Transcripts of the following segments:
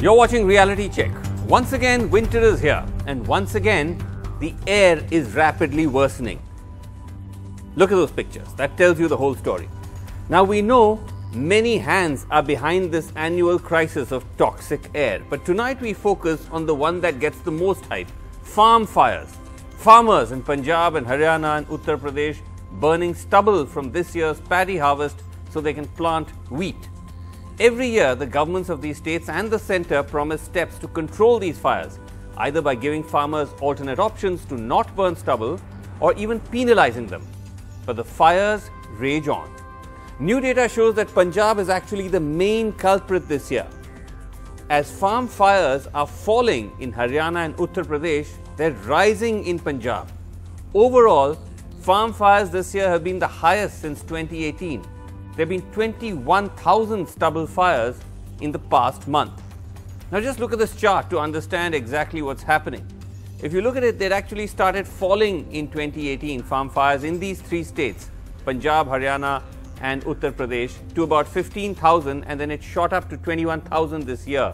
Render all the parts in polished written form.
You're watching Reality Check. Once again, winter is here, and once again, the air is rapidly worsening. Look at those pictures. That tells you the whole story. Now, we know many hands are behind this annual crisis of toxic air, but tonight we focus on the one that gets the most hype: farm fires. Farmers in Punjab and Haryana and Uttar Pradesh burning stubble from this year's paddy harvest so they can plant wheat. Every year, the governments of these states and the centre promise steps to control these fires, either by giving farmers alternate options to not burn stubble or even penalizing them. But the fires rage on. New data shows that Punjab is actually the main culprit this year. As farm fires are falling in Haryana and Uttar Pradesh, they're rising in Punjab. Overall, farm fires this year have been the highest since 2018. There have been 21,000 stubble fires in the past month. Now just look at this chart to understand exactly what's happening. If you look at it, they'd actually started falling in 2018, farm fires in these three states, Punjab, Haryana and Uttar Pradesh, to about 15,000, and then it shot up to 21,000 this year.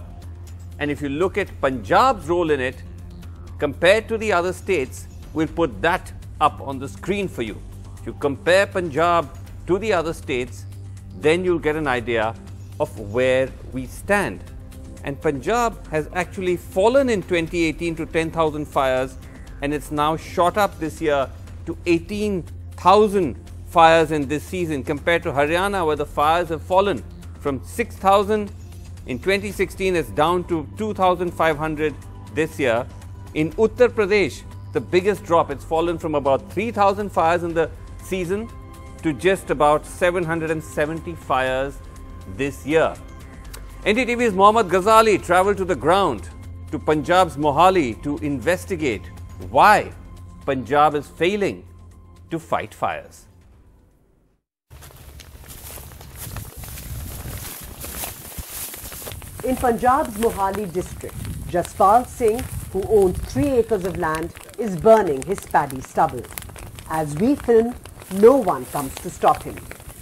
And if you look at Punjab's role in it, compared to the other states, we'll put that up on the screen for you. If you compare Punjab to the other states, then you'll get an idea of where we stand. And Punjab has actually fallen in 2018 to 10,000 fires, and it's now shot up this year to 18,000 fires in this season, compared to Haryana, where the fires have fallen from 6,000 in 2016, it's down to 2,500 this year. In Uttar Pradesh, the biggest drop, it's fallen from about 3,000 fires in the season to just about 770 fires this year. NDTV's Mohammad Ghazali travelled to the ground, to Punjab's Mohali, to investigate why Punjab is failing to fight fires. In Punjab's Mohali district, Jaspal Singh, who owns 3 acres of land, is burning his paddy stubble. As we film, no one comes to stop him.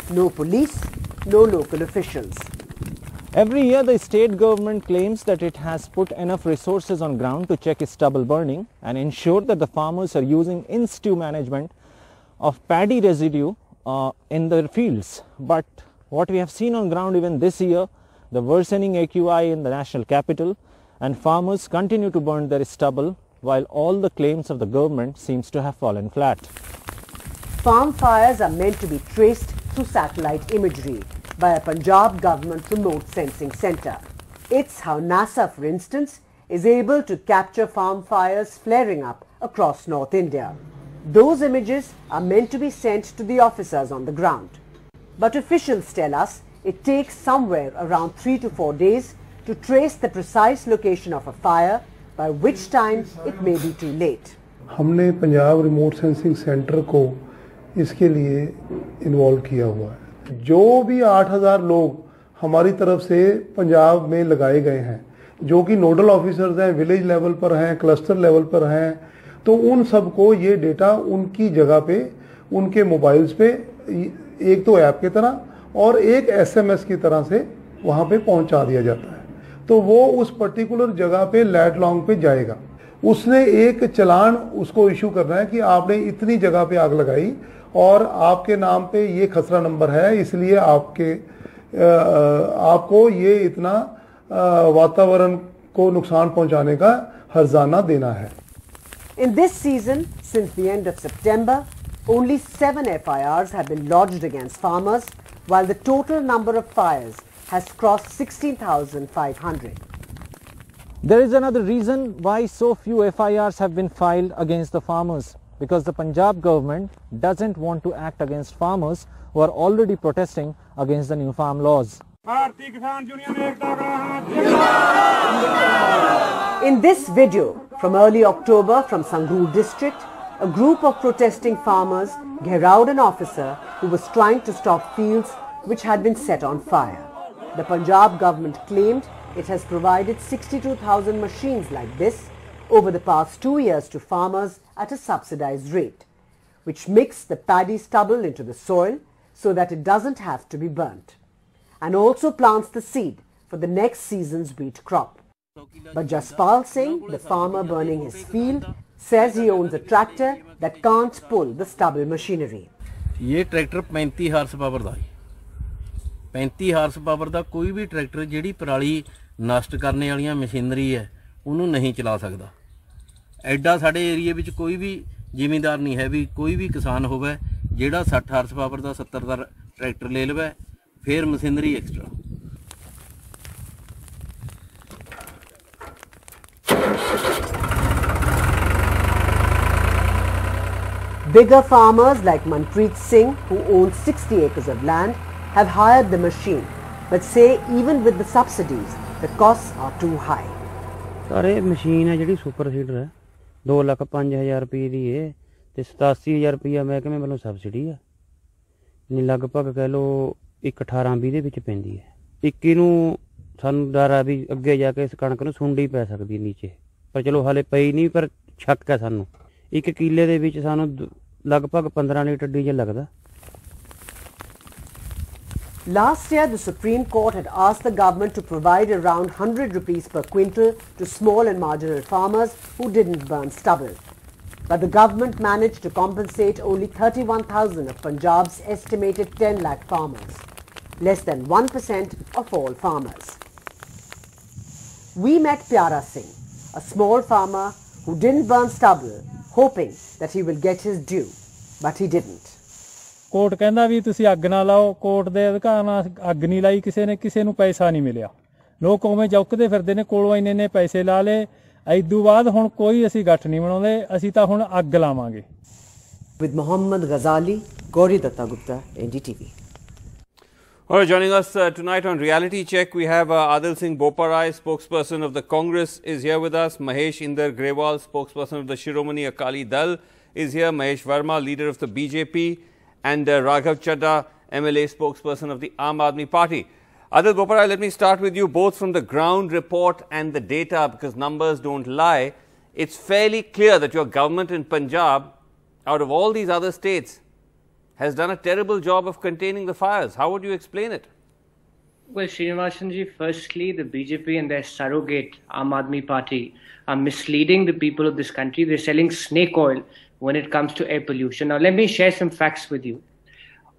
No police, no local officials. Every year, the state government claims that it has put enough resources on ground to check its stubble burning and ensure that the farmers are using in-situ management of paddy residue in their fields. But what we have seen on ground even this year, the worsening AQI in the national capital, and farmers continue to burn their stubble while all the claims of the government seems to have fallen flat. Farm fires are meant to be traced through satellite imagery by a Punjab government remote sensing centre. It's how NASA, for instance, is able to capture farm fires flaring up across North India. Those images are meant to be sent to the officers on the ground. But officials tell us it takes somewhere around 3 to 4 days to trace the precise location of a fire, by which time it may be too late. हमने Punjab remote sensing centre को इसके लिए involve किया हुआ है। जो भी 8,000 लोग हमारी तरफ से पंजाब में लगाए गए हैं, जो कि नोडल ऑफिसर्स हैं, विलेज लेवल पर हैं, क्लस्टर लेवल पर हैं, तो उन सबको ये डेटा उनकी जगह पे, उनके मोबाइल्स पे, एक तो ऐप की तरह और एक SMS की तरह से वहाँ पे पहुँचा दिया जाता है। तो वो उस पर्टिकुलर जगह पे लैट लॉन्ग पे जाएगा। उसने एक चलान उसको इशू करना है कि आपने इतनी जगह पे आग लगाई और आपके नाम पे ये खसरा नंबर है, इसलिए आपको ये इतना वातावरण को नुकसान पहुंचाने का हर्जाना देना है। In this season, since the end of September, only 7 FIRs have been lodged against farmers, while the total number of fires has crossed 16,500. There is another reason why so few FIRs have been filed against the farmers, because the Punjab government doesn't want to act against farmers who are already protesting against the new farm laws. In this video from early October from Sangrur district, a group of protesting farmers gherawed an officer who was trying to stop fields which had been set on fire. The Punjab government claimed it has provided 62,000 machines like this over the past 2 years to farmers at a subsidized rate, which mix the paddy stubble into the soil so that it doesn't have to be burnt, and also plants the seed for the next season's wheat crop. But Jaspal Singh, the farmer burning his field, says he owns a tractor that can't pull the stubble machinery. ये tractor 35 horse power ਦਾ ਹੈ 35 horse power ਦਾ ਕੋਈ ਵੀ tractor ਜਿਹੜੀ ਪਰਾਲੀ ਨਸ਼ਟ ਕਰਨੇ ਵਾਲੀਆਂ machinery ਹੈ ਉਹਨੂੰ ਨਹੀਂ ਚਲਾ ਸਕਦਾ। ਐਡਾ ਸਾਡੇ ਏਰੀਆ ਵਿੱਚ ਕੋਈ ਵੀ ਜ਼ਿਮੀਂਦਾਰ ਨਹੀਂ ਹੈ ਵੀ ਕੋਈ ਵੀ ਕਿਸਾਨ ਹੋਵੇ ਜਿਹੜਾ 60 ਹਾਰਸ ਪਾਵਰ ਦਾ 70 ਦਾ ਟਰੈਕਟਰ ਲੈ ਲਵੇ ਫਿਰ machinery extra. Bigger farmers like Manpreet Singh, who owns 60 acres of land, have hired the machine, but say even with the subsidies, the costs are too high. सारे मशीन है जी super seeder है 2,05,000 रुपये की है तो 87,000 रुपया महकमे वालों सबसिडी है लगभग कह लो 1,18-20 के पैंती है 21 नूं सानूं डर है भी अगे जाके इस कणक नूं सुंडी पै सकती है नीचे पर चलो हाले पई नहीं पर शक है सानूं 1 किले दे विच सानूं लगभग 15 लीटर डीजल लगता। Last year, the Supreme Court had asked the government to provide around 100 rupees per quintal to small and marginal farmers who didn't burn stubble. But the government managed to compensate only 31,000 of Punjab's estimated 10 lakh farmers, less than 1% of all farmers. We met Pyara Singh, a small farmer who didn't burn stubble, hoping that he will get his due, but he didn't. Court कहना भी तुसी अग ना लाओ court दे अधिकार नाल अग नहीं लाई किसी नूं पैसा नहीं मिलिया लोग उवें चौकदे फिरदे ने कोलों इन्ने पैसे ला ले इदू बाद हुण कोई असीं गठ नहीं बनाउंदे असीं तां हुण अग लावांगे। With Mohammad Ghazali, Gauri Datta Gupta, NDTV. All right, joining us tonight on Reality Check, we have Adil Singh Boparai, spokesperson of the Congress, is here with us. Mahesh Inder Grewal, spokesperson of the Shiromani Akali Dal, is here. Mahesh Verma, leader of the BJP. And Raghav Chadha, MLA spokesperson of the Aam Aadmi Party. Adil Boparai, let me start with you both from the ground report and the data because numbers don't lie. It's fairly clear that your government in Punjab, out of all these other states, has done a terrible job of containing the fires. How would you explain it? Well, Srinivasanji, firstly, the BJP and their surrogate Aam Aadmi Party are misleading the people of this country. They're selling snake oil when it comes to air pollution. Now, let me share some facts with you.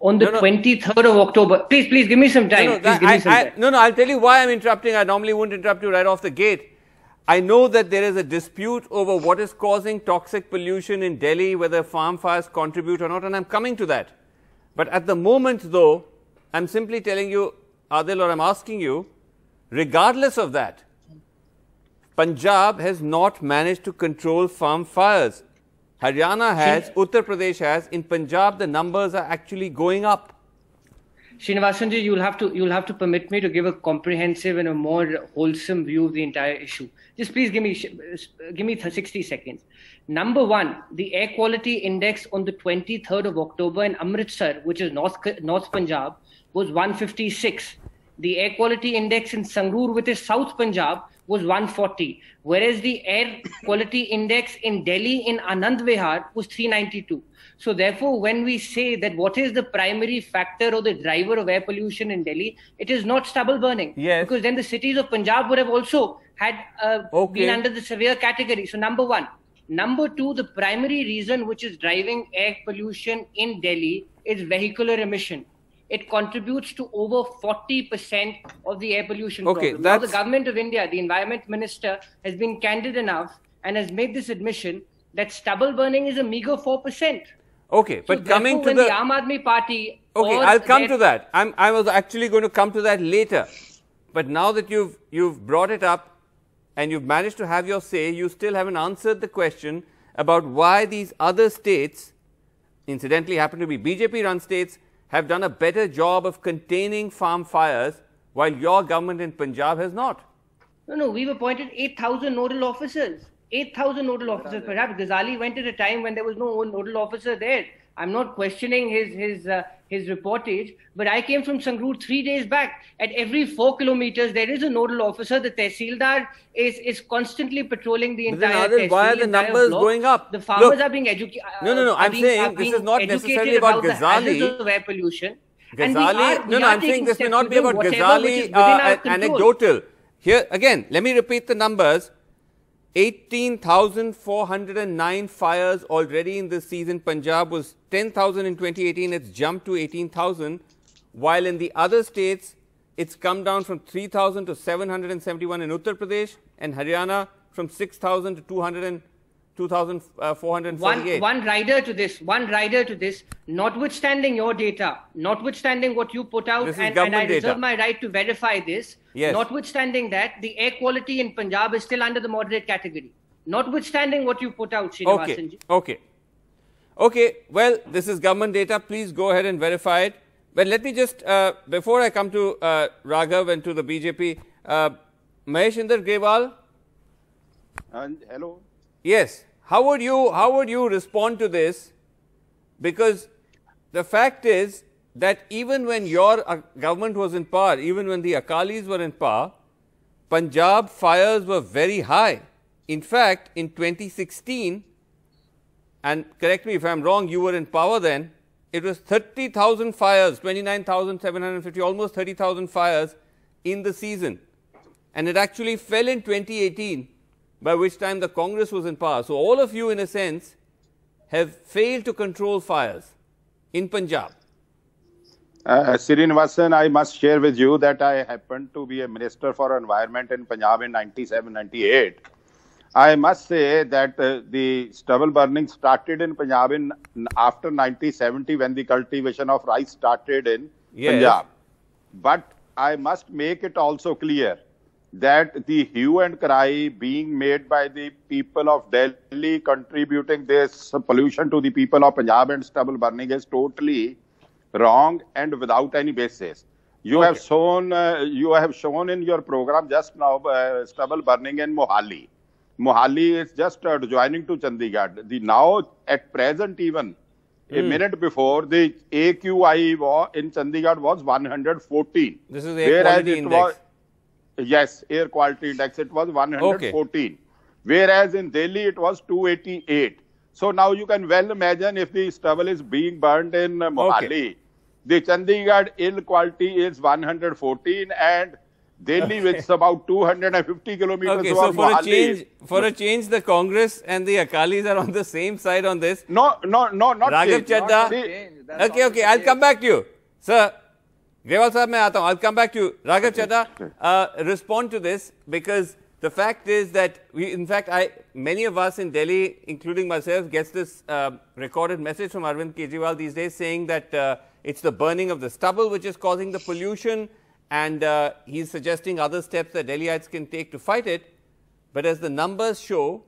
On the 23rd of October, please give me some time. I'll tell you why I'm interrupting. I normally wouldn't interrupt you right off the gate. I know that there is a dispute over what is causing toxic pollution in Delhi, whether farm fires contribute or not, and I'm coming to that. But at the moment, though, I'm simply telling you, Adil, or I'm asking you, regardless of that, Punjab has not managed to control farm fires. Haryana has, Uttar Pradesh has. In Punjab, the numbers are actually going up. Srinivasanji, you'll have to permit me to give a comprehensive and a more wholesome view of the entire issue. Just please give me 60 seconds. Number one, the air quality index on the 23rd of October in Amritsar, which is North Punjab, was 156. The air quality index in Sangrur, which is South Punjab, was 140, whereas the air quality index in Delhi in Anand Vihar was 392. So therefore, when we say that what is the primary factor or the driver of air pollution in Delhi, it is not stubble burning. Yes. Because then the cities of Punjab would have also had been under the severe category. So number one. Number two, the primary reason which is driving air pollution in Delhi is vehicular emission. It contributes to over 40% of the air pollution problem. Now, the government of India, the environment minister, has been candid enough and has made this admission that stubble burning is a meager 4%. Okay, but so coming to the Aam Aadmi Party... Okay, I'll come to that. I was actually going to come to that later. But now that you've brought it up and you've managed to have your say, you still haven't answered the question about why these other states, incidentally happen to be BJP-run states, have done a better job of containing farm fires while your government in Punjab has not. No, we've appointed 8,000 nodal officers. 8,000 nodal officers. Perhaps Ghazali went at a time when there was no nodal officer there. I'm not questioning his reportage, but I came from Sangrur 3 days back. At every 4 kilometers, there is a nodal officer. The Tehsildar is constantly patrolling the entire tehsil. Why are the numbers going up? The farmers are being educated. No, I'm saying this is not necessarily about Ghazali. The of air pollution. Ghazali, I'm saying this may not be about Ghazali anecdotal. Here again, let me repeat the numbers. 18,409 fires already in this season. Punjab was 10,000 in 2018. It's jumped to 18,000. While in the other states, it's come down from 3,000 to 771 in Uttar Pradesh, and Haryana from 6,000 to 2,448. One rider to this, notwithstanding your data, notwithstanding what you put out, and I reserve my right to verify this, notwithstanding that, the air quality in Punjab is still under the moderate category. Notwithstanding what you put out, Srinivasan. Okay. Well, this is government data. Please go ahead and verify it. But let me just, before I come to Raghav and to the BJP, Maheshinder Grewal. Hello. Yes. How would you respond to this? Because the fact is that even when your government was in power, even when the Akalis were in power, Punjab fires were very high. In fact, in 2016, and correct me if I am wrong, you were in power then, it was 30,000 fires, 29,750, almost 30,000 fires in the season. And it actually fell in 2018, by which time the Congress was in power. So all of you, in a sense, have failed to control fires in Punjab. Srinivasan, I must share with you that I happened to be a Minister for Environment in Punjab in 97-98. I must say that the stubble burning started in Punjab after 1970, when the cultivation of rice started in Punjab. But I must make it also clear that the hue and cry being made by the people of Delhi contributing this pollution to the people of Punjab and stubble burning is totally wrong and without any basis. You have shown in your program just now stubble burning in Mohali. Mohali is just adjoining to Chandigarh. Now at present, even a minute before, the AQI in Chandigarh was 114. This is air quality index. Yes, air quality index, it was 114. Whereas in Delhi, it was 288. So now you can well imagine if the stubble is being burned in Mohali, the Chandigarh air quality is 114 and Delhi, which is about 250 kilometers. Okay, so for a change, the Congress and the Akalis are on the same side on this. No, not Raghav Chadha. Okay, I'll come back to you. Sir, Grewal sahab, I'll come back to you. Raghav Chadha, respond to this, because the fact is that many of us in Delhi, including myself, gets this recorded message from Arvind Kejriwal these days saying that it's the burning of the stubble which is causing the pollution, and he's suggesting other steps that Delhiites can take to fight it. But as the numbers show,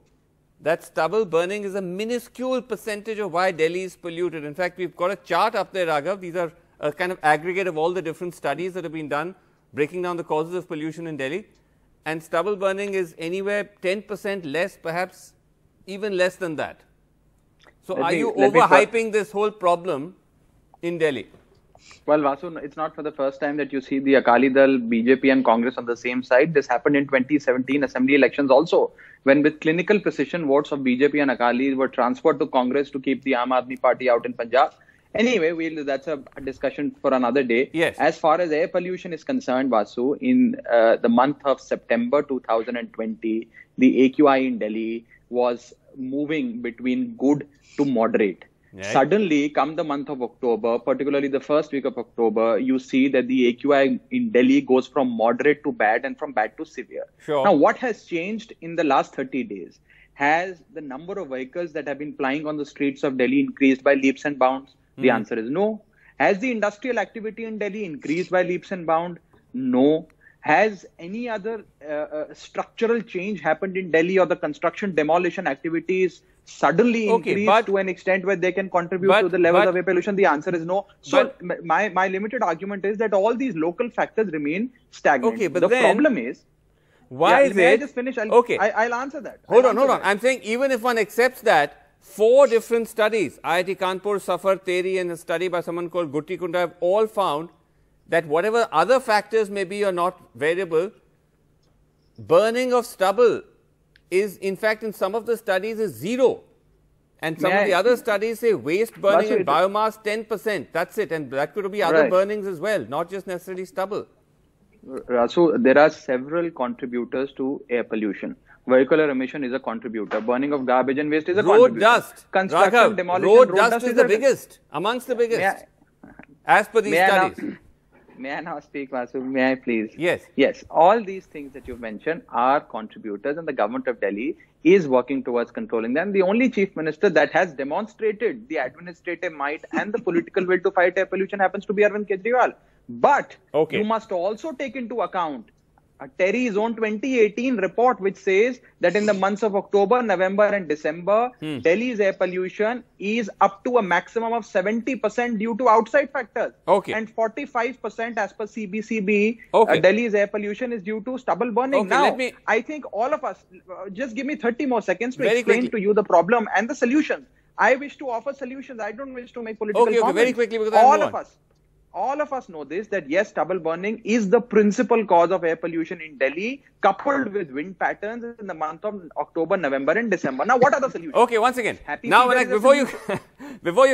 that stubble burning is a minuscule percentage of why Delhi is polluted. In fact, we've got a chart up there, Raghav. These are a kind of aggregate of all the different studies that have been done, breaking down the causes of pollution in Delhi. And stubble burning is anywhere 10% less, perhaps even less than that. So are you overhyping this whole problem in Delhi? Well, Vasu, it's not for the first time that you see the Akali Dal, BJP and Congress on the same side. This happened in 2017 assembly elections also, when with clinical precision votes of BJP and Akali were transferred to Congress to keep the Aam Aadmi Party out in Punjab. Anyway, that's a discussion for another day. Yes. As far as air pollution is concerned, Vasu, in the month of September 2020, the AQI in Delhi was moving between good to moderate. Right. Suddenly, come the month of October, particularly the first week of October, you see that the AQI in Delhi goes from moderate to bad and from bad to severe. Sure. Now, what has changed in the last 30 days? Has the number of vehicles that have been plying on the streets of Delhi increased by leaps and bounds? The answer is no. Has the industrial activity in Delhi increased by leaps and bounds? No. Has any other structural change happened in Delhi, or the construction demolition activities suddenly increased to an extent where they can contribute to the levels of air pollution? The answer is no. So my limited argument is that all these local factors remain stagnant. Okay, but the problem is, why is may it? I just finish? I'll answer that. Hold on. I'm saying even if one accepts that, 4 different studies, IIT Kanpur, Safar, Teri, and a study by someone called Gutti Kunda, have all found that whatever other factors may be or not variable, burning of stubble is, in fact, in some of the studies is 0. And some of the other studies say waste burning and biomass 10%. That's it. And that could be other burnings as well, not just necessarily stubble. Rasu, there are several contributors to air pollution. Vehicular emission is a contributor. Burning of garbage and waste is a road contributor. Dust. Construction, Raghav, demolition, road dust is the biggest, amongst the biggest, as per these studies. May I now speak, Vasu? May I please? Yes. Yes. All these things that you've mentioned are contributors, and the government of Delhi is working towards controlling them. The only chief minister that has demonstrated the administrative might and the political will to fight air pollution happens to be Arvind Kejriwal. But you must also take into account Terry's own 2018 report, which says that in the months of October, November and December, Delhi's air pollution is up to a maximum of 70% due to outside factors. And 45% as per CBCB, Delhi's air pollution is due to stubble burning. Now, I think all of us, just give me 30 more seconds to explain to you the problem and the solutions. I wish to offer solutions. I don't wish to make political comments. Very quickly, because all of us know this, that yes, stubble burning is the principal cause of air pollution in Delhi, coupled with wind patterns in the month of October, November and December. Now, what are the solutions? Okay, once again. Now, before you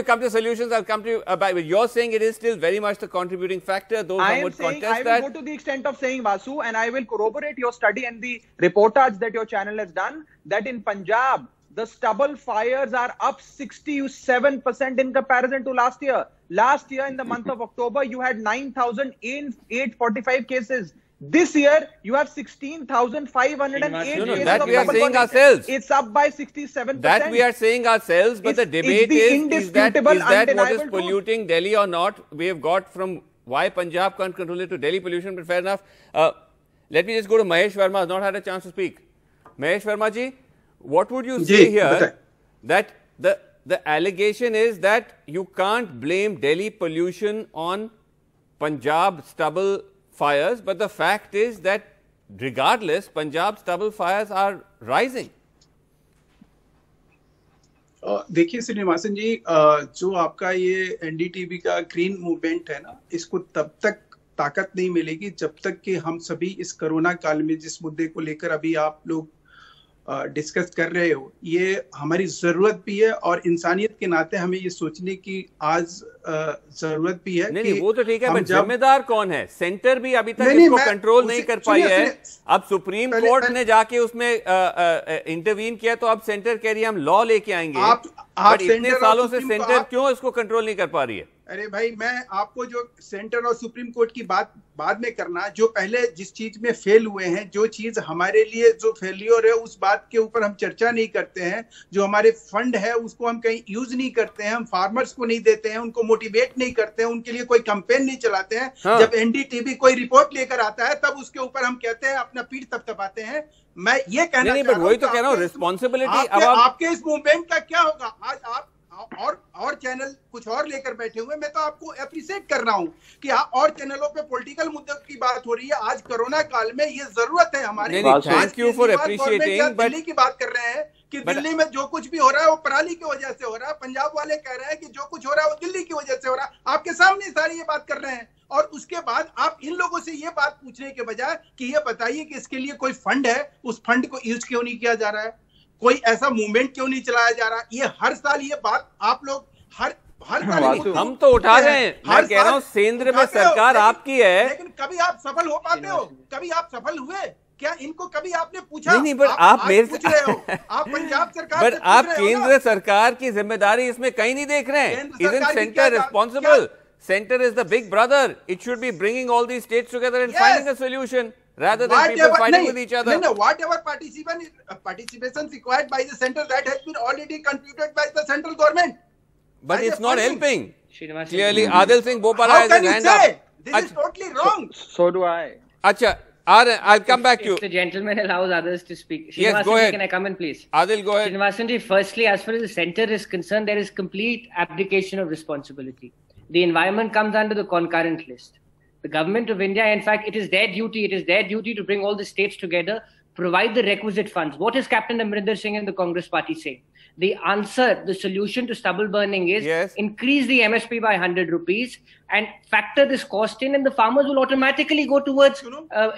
come to solutions, I'll come to you. You're saying it is still very much the contributing factor. Those who would contest that. I will go to the extent of saying, Vasu, and I will corroborate your study and the reportage that your channel has done, that in Punjab, the stubble fires are up 67% in comparison to last year. Last year, in the month of October, you had 9,845 cases. This year, you have 16,508 cases. That we are saying ourselves. It's up by 67%. That we are saying ourselves, but the debate is that what is polluting Delhi or not? We have got from why Punjab can't control it to Delhi pollution, but fair enough. Let me just go to Mahesh Verma, has not had a chance to speak. Mahesh Verma ji, what would you say here that the allegation is that you can't blame Delhi pollution on Punjab stubble fires, but the fact is that regardless, Punjab stubble fires are rising. देखिए श्रीनिवासन जी, जो आपका ये NDTV का green movement है ना, इसको तब तक ताकत नहीं मिलेगी जब तक कि हम सभी इस कोरोना काल में जिस मुद्दे को लेकर अभी आप लोग डिस्कस कर रहे हो, ये हमारी जरूरत भी है और इंसानियत के नाते हमें ये सोचने की आज जरूरत भी है। नहीं, वो तो ठीक है, बट जिम्मेदार कौन है? सेंटर भी अभी तक इसको कंट्रोल नहीं कर पाई है। अब सुप्रीम कोर्ट ने जाके उसमें इंटरवीन किया, तो अब सेंटर कह रही है हम लॉ लेके आएंगे। बट इतने सालों से सेंटर क्यों इसको कंट्रोल नहीं कर पा रही है? अरे भाई, मैं आपको जो सेंटर और सुप्रीम कोर्ट की बात बाद में करना, जो पहले जिस चीज में फेल हुए हैं, जो चीज हमारे लिए जो फेलियर है उस बात के ऊपर हम चर्चा नहीं करते हैं। जो हमारे फंड है उसको हम कहीं यूज नहीं करते हैं, हम फार्मर्स को नहीं देते हैं, उनको मोटिवेट नहीं करते हैं, उनके लिए कोई कैंपेन नहीं चलाते हैं। जब एनडीटीवी कोई रिपोर्ट लेकर आता है तब उसके ऊपर हम कहते हैं, अपना पीठ थपथपाते हैं। मैं ये कहना नहीं, वही तो कह रहा हूँ, रिस्पॉन्सिबिलिटी। अब आपके इस मूवमेंट का क्या होगा? आज आप और चैनल कुछ और लेकर बैठे हुए, मैं तो आपको अप्रिशिएट कर रहा हूं कि और चैनलों पे पॉलिटिकल मुद्दों की बात हो रही है। आज कोरोना काल में ये जरूरत है हमारी। Thank you for appreciating. Delhi की बात कर रहे हैं कि दिल्ली में जो कुछ भी हो रहा है वो पराली की वजह से हो रहा है। पंजाब वाले कह रहे हैं कि जो कुछ हो रहा है वो दिल्ली की वजह से हो रहा है। आपके सामने सारी ये बात कर रहे हैं, और उसके बाद आप इन लोगों से ये बात पूछने के बजाय कि ये बताइए कि इसके लिए कोई फंड है, उस फंड को यूज क्यों नहीं किया जा रहा है? कोई ऐसा मूवमेंट क्यों नहीं चलाया जा रहा? ये हर साल ये बात आप लोग हर साल हम तो उठा रहे हैं। मैं कह रहा हूँ केंद्र में सरकार आपकी है, लेकिन कभी आप सफल हो पाते हो? कभी आप सफल हुए क्या? इनको कभी आपने पूछा? नहीं, पर आप मेरे पूछ रहे हो, आप पंजाब सरकार पर आप केंद्र सरकार की जिम्मेदारी इसमें कहीं नहीं देख रहे हैं। Isn't center responsible? Center is the big brother. It should be bringing all these states together and finding a solution, rather than people fighting with each other. No, whatever participation required by the center, that has been already computed by the central government. But it's not helping. Clearly, Adil Singh Bopara has his hand up. This is totally wrong. So do I. Acha, I'll come back to you. If the gentleman allows others to speak. Yes, go ahead. Can I come in, please? Adil, go ahead. Srinivasanji, firstly, as far as the center is concerned, there is complete abdication of responsibility. The environment comes under the concurrent list. The government of India, in fact, it is their duty to bring all the states together, provide the requisite funds. What is Captain Amrinder Singh and the Congress party saying? The answer, the solution to stubble burning is increase the MSP by 100 rupees and factor this cost in, and the farmers will automatically go towards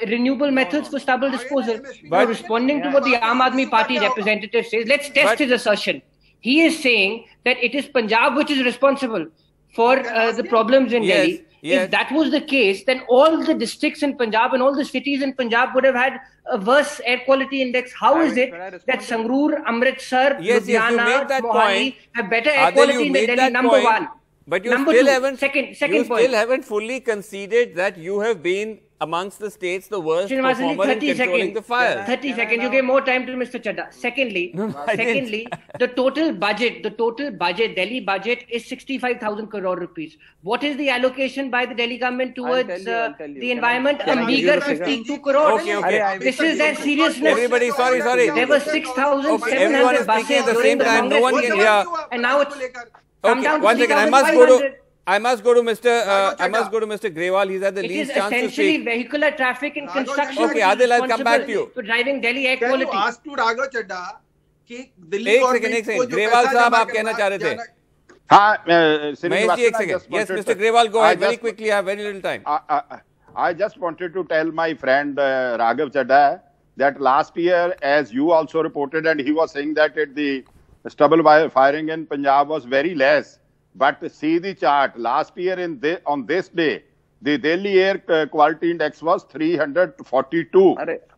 renewable methods for stubble disposal. By responding to what the Aam Aadmi Party representative says, let's test his assertion. He is saying that it is Punjab which is responsible for the problems in Delhi. If that was the case, then all the districts in Punjab and all the cities in Punjab would have had a worse air quality index. How is it that Sangrur, Amritsar, Ludhiana, Mohali have better air quality than Delhi? Number one. But you still haven't fully conceded that you have been amongst the states the worst performer in controlling the fires. 30 seconds. You gave more time to Mr. Chadha. Secondly, the total budget, Delhi budget is 65,000 crore rupees. What is the allocation by the Delhi government towards the environment? A meager 52 crores. Okay. This is their seriousness. Everybody, sorry. There were 6,700 buses at the same time. No one can hear. And now it's come down to 3,500. I must go to Mr. Grewal. He's had the least chance to speak. It is essentially vehicular traffic and construction. Okay, Adil, I'll come back to you. For driving Delhi air quality. Can you ask to Raghav Chadha कि दिल्ली एक second Grewal साहब आप कहना चाह रहे थे? हाँ, महेश जी एक second. Yes, Mr. Grewal, go ahead very quickly. I have very little time. I just wanted to tell my friend Raghav Chadha that last year, as you also reported, and he was saying that the stubble firing in Punjab was very less. But see the chart. Last year on this day, the Delhi air quality index was 342,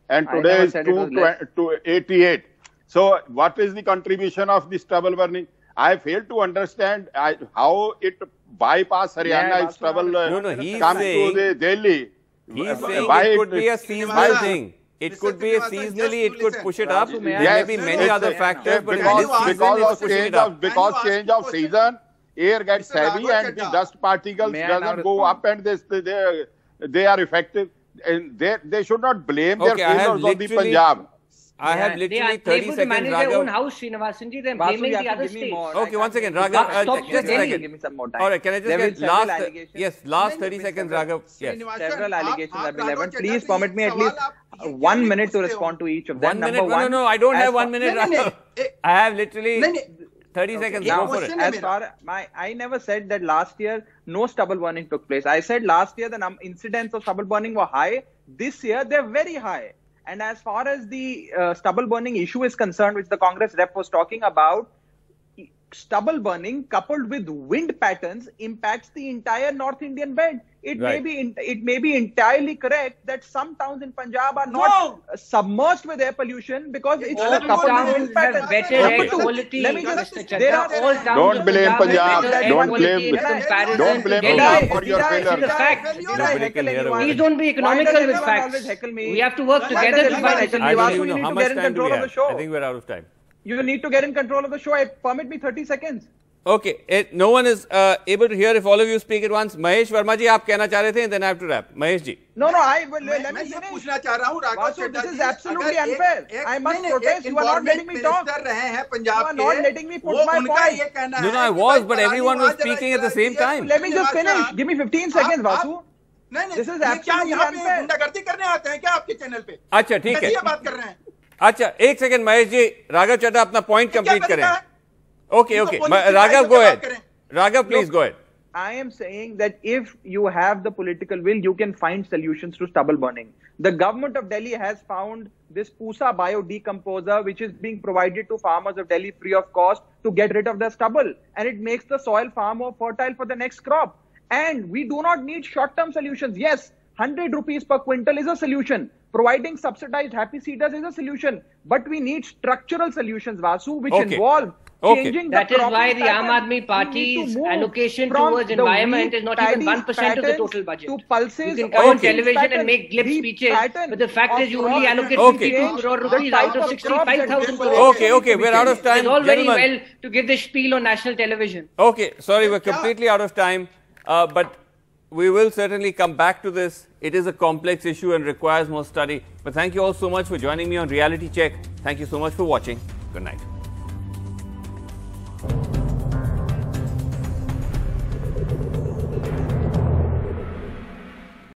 and today is 288. So, what is the contribution of the stubble burning? I fail to understand how it bypass Haryana if stubble comes to the Delhi. He's saying it could be a seasonal thing. It could be seasonally, it could push it up. There may be many other factors, but because change of season, air gets heavy and the dust particles doesn't go up, and they are effective. And they should not blame their failures on the Punjab. I have literally 30 seconds, Raghav. They are able to manage their own house, Srinivasanji. They are blaming the other states. Okay, once again, Raghav, just a second. Give me some more time. All right, can I just get last 30 seconds, Raghav? Yes. Several allegations have been leveled. Please permit me at least 1 minute to respond to each of them. 1 minute? No, I don't have 1 minute, Raghav. I have literally 30 seconds. Go for it. As far I never said that last year no stubble burning took place. I said last year the incidents of stubble burning were high. This year they're very high. And as far as the stubble burning issue is concerned, which the Congress rep was talking about, stubble burning coupled with wind patterns impacts the entire North Indian belt. It may be entirely correct that some towns in Punjab are not submerged with air pollution because it's coupled with wind patterns. Better air quality. Don't blame Punjab. Don't blame Punjab for your failure. Please don't be economical with facts. We have to work together to find I don't even know how much time do we have. I think we're out of time. You need to get in control of the show. Permit me 30 seconds. Okay, no one is able to hear if all of you speak at once. Mahesh Verma ji, आप कहना चाह रहे थे, and then I have to wrap. Mahesh ji. No, let me finish. पूछना चाह रहा हूँ, Vasu, this is absolutely unfair. I must protest. You are not letting me talk. You are not letting me put my point. No, I was, but everyone was speaking at the same time. Let me just finish. Give me 15 seconds, Vasu. This is absolutely unfair. गुंडागर्दी करने आते हैं क्या आपके channel पे? अच्छा, ठीक है. बात कर रहे हैं. अच्छा, एक सेकंड महेश जी, राघव चड्ढा अपना पॉइंट कंप्लीट करें. Okay. Raghav, go ahead. Raghav, please go ahead. I am saying that if you have the political will, you can find solutions to stubble burning. The government of Delhi has found this Pusa biodecomposer, which is being provided to farmers of Delhi free of cost to get rid of their stubble. And it makes the soil far more fertile for the next crop. And we do not need short-term solutions. Yes, 100 rupees per quintal is a solution. Providing subsidized happy seeders is a solution. But we need structural solutions, Vasu, which involve changing the That is why the Aam Aadmi Party's allocation towards environment is not even 1% of the total budget. You can come on television and make glib speeches, but the fact is you only allocate 52 crore rupees out of 65,000 crore. Okay, we're out of time. It's all very well to give the spiel on national television. Okay, sorry, we're completely out of time, but we will certainly come back to this. It is a complex issue and requires more study. But thank you all so much for joining me on Reality Check. Thank you so much for watching. Good night.